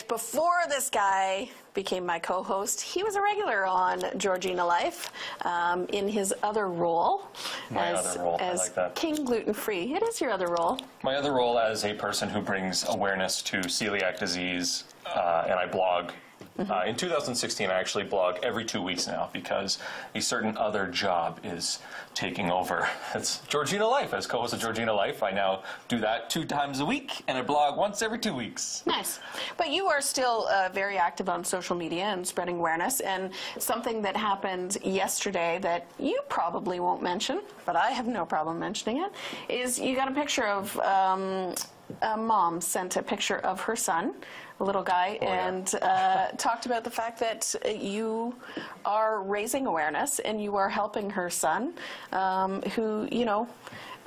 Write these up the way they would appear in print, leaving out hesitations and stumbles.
before this guy became my co-host, he was a regular on Georgina Life in his other role. As I like that. King Gluten Free. It is your other role. My other role as a person who brings awareness to celiac disease, and I blog. In 2016, I actually blog every 2 weeks now because a certain other job is taking over. It's Georgina Life. As co-host of Georgina Life, I now do that 2 times a week, and I blog once every 2 weeks. Nice. But you are still very active on social media and spreading awareness, and something that happened yesterday that you probably won't mention, but I have no problem mentioning it, is you got a picture of a mom sent a picture of her son, a little guy, and talked about the fact that you are raising awareness and you are helping her son, who, you know,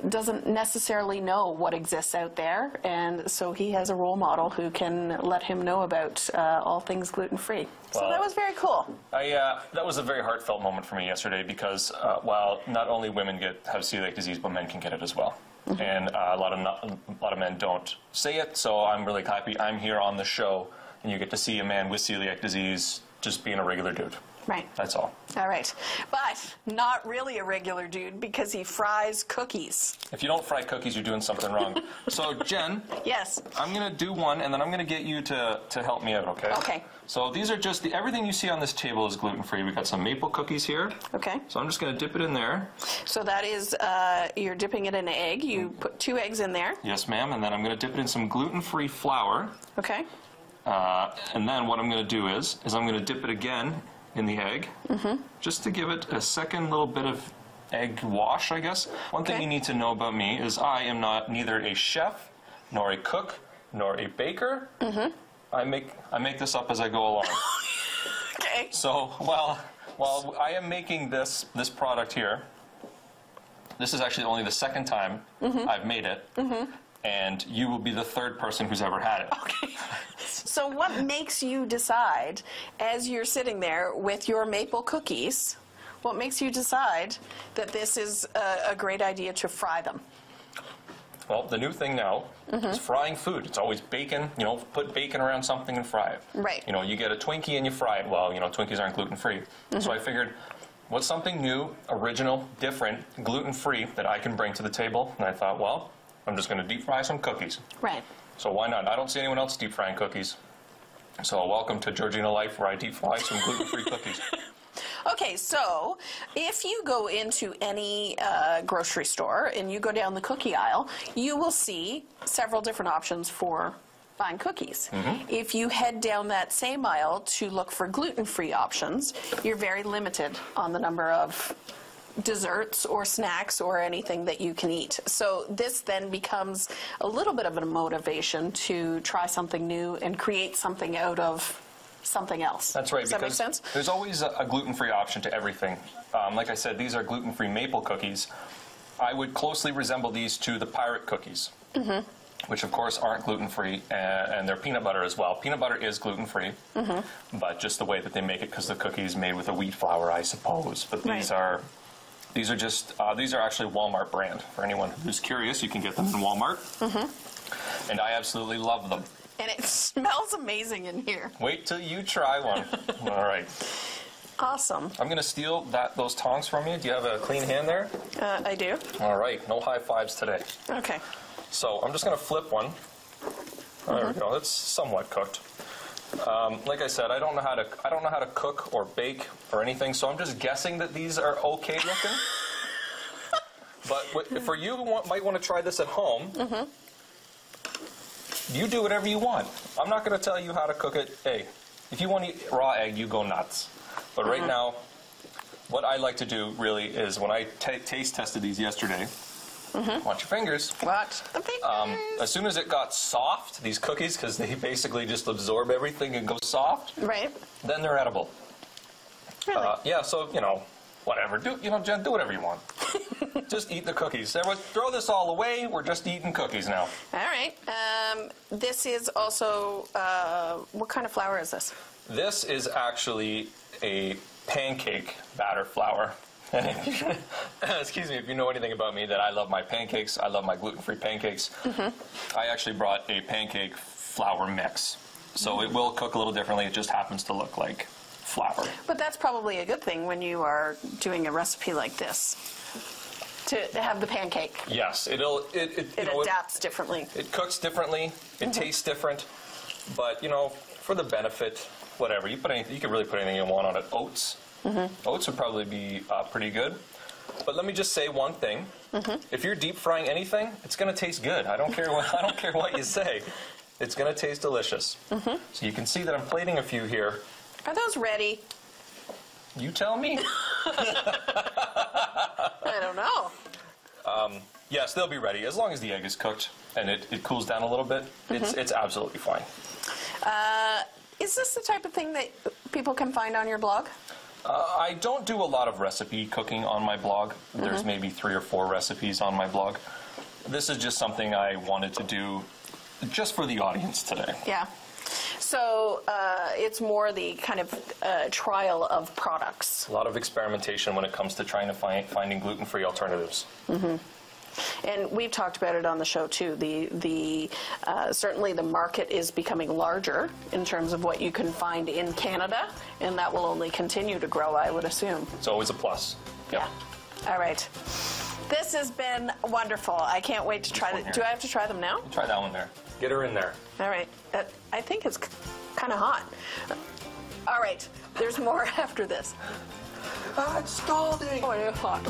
doesn't necessarily know what exists out there, and so he has a role model who can let him know about all things gluten-free. So that was very cool. That was a very heartfelt moment for me yesterday because while not only women have celiac disease, but men can get it as well. And a lot of men don't say it, so I'm really happy I'm here on the show, and you get to see a man with celiac disease just being a regular dude. Right. That's all. All right. But not really a regular dude because he fries cookies. If you don't fry cookies, you're doing something wrong. So, Jen. Yes. I'm going to do one, and then I'm going to get you to help me out, okay? Okay. So these are just, everything you see on this table is gluten-free. We've got some maple cookies here. Okay. So I'm just going to dip it in there. So that is, you're dipping it in an egg. You put 2 eggs in there. Yes, ma'am. And then I'm going to dip it in some gluten-free flour. Okay. And then what I'm going to do is I'm going to dip it again in the egg, just to give it a second little bit of egg wash, I guess. One thing you need to know about me is I am neither a chef, nor a cook, nor a baker. I make this up as I go along. Okay. So while I am making this product here, this is actually only the second time I've made it. And you will be the 3rd person who's ever had it. Okay. So what makes you decide, as you're sitting there with your maple cookies, what makes you decide that this is a great idea to fry them? Well, the new thing now is frying food. It's always bacon, you know, put bacon around something and fry it. Right. You know, you get a Twinkie and you fry it. Well, you know, Twinkies aren't gluten-free. So I figured, what's something new, original, different, gluten-free that I can bring to the table? And I thought, well, I'm just going to deep fry some cookies. Right. So why not? I don't see anyone else deep frying cookies. So welcome to Georgina Life, where I deep fry some gluten-free cookies. Okay, so if you go into any grocery store and you go down the cookie aisle, you will see several different options for buying cookies. If you head down that same aisle to look for gluten-free options, you're very limited on the number of desserts or snacks or anything that you can eat. So this then becomes a little bit of a motivation to try something new and create something out of something else. That's right. Does that make sense? There's always a gluten-free option to everything. Like I said, these are gluten-free maple cookies. I would closely resemble these to the pirate cookies, which of course aren't gluten-free, and they're peanut butter as well. Peanut butter is gluten-free, but just the way that they make it, because the cookie is made with a wheat flour, I suppose. But these are these are actually Walmart brand. For anyone who's curious, you can get them in Walmart. And I absolutely love them. And it smells amazing in here. Wait till you try one. All right. Awesome. I'm going to steal those tongs from you. Do you have a clean hand there? I do. All right. No high fives today. Okay. So I'm just going to flip one. There we go. It's somewhat cooked. Like I said, I don't know how to cook or bake or anything, so I'm just guessing that these are okay looking. But for you who might want to try this at home, you do whatever you want. I'm not going to tell you how to cook it. Hey, if you want to eat raw egg, you go nuts. But right now, what I like to do really is when I taste tested these yesterday. Watch your fingers. Watch the fingers. As soon as it got soft, these cookies, because they basically just absorb everything and go soft. Right. Then they're edible. Really? Yeah. So whatever. Jen, do whatever you want. Just eat the cookies. Everyone, throw this all away. We're just eating cookies now. All right. This is also what kind of flour is this? This is actually a pancake batter flour. Excuse me, if you know anything about me, that I love my pancakes. I love my gluten-free pancakes. I actually brought a pancake flour mix. So it will cook a little differently. It just happens to look like flour. But that's probably a good thing when you are doing a recipe like this, to have the pancake. Yes, it adapts differently. It cooks differently. It tastes different. But, you know, for the benefit, whatever, you can really put anything you want on it. Oats. Oats would probably be pretty good. But let me just say one thing. If you're deep frying anything, it's going to taste good. I don't care what you say. It's going to taste delicious. So you can see that I'm plating a few here. Are those ready? You tell me. I don't know. Yes, they'll be ready as long as the egg is cooked and it cools down a little bit. It's absolutely fine. Is this the type of thing that people can find on your blog? I don't do a lot of recipe cooking on my blog. There's maybe 3 or 4 recipes on my blog. This is just something I wanted to do just for the audience today. Yeah. So it's more the kind of trial of products. A lot of experimentation when it comes to trying to finding gluten-free alternatives. And we've talked about it on the show too. Certainly the market is becoming larger in terms of what you can find in Canada, and that will only continue to grow, I would assume. It's always a plus. Yep. Yeah. All right. This has been wonderful. I can't wait to try it. Do I have to try them now? Try that one there. Get her in there. All right. I think it's kind of hot. All right. There's more after this. It's scalding. Oh, it's hot.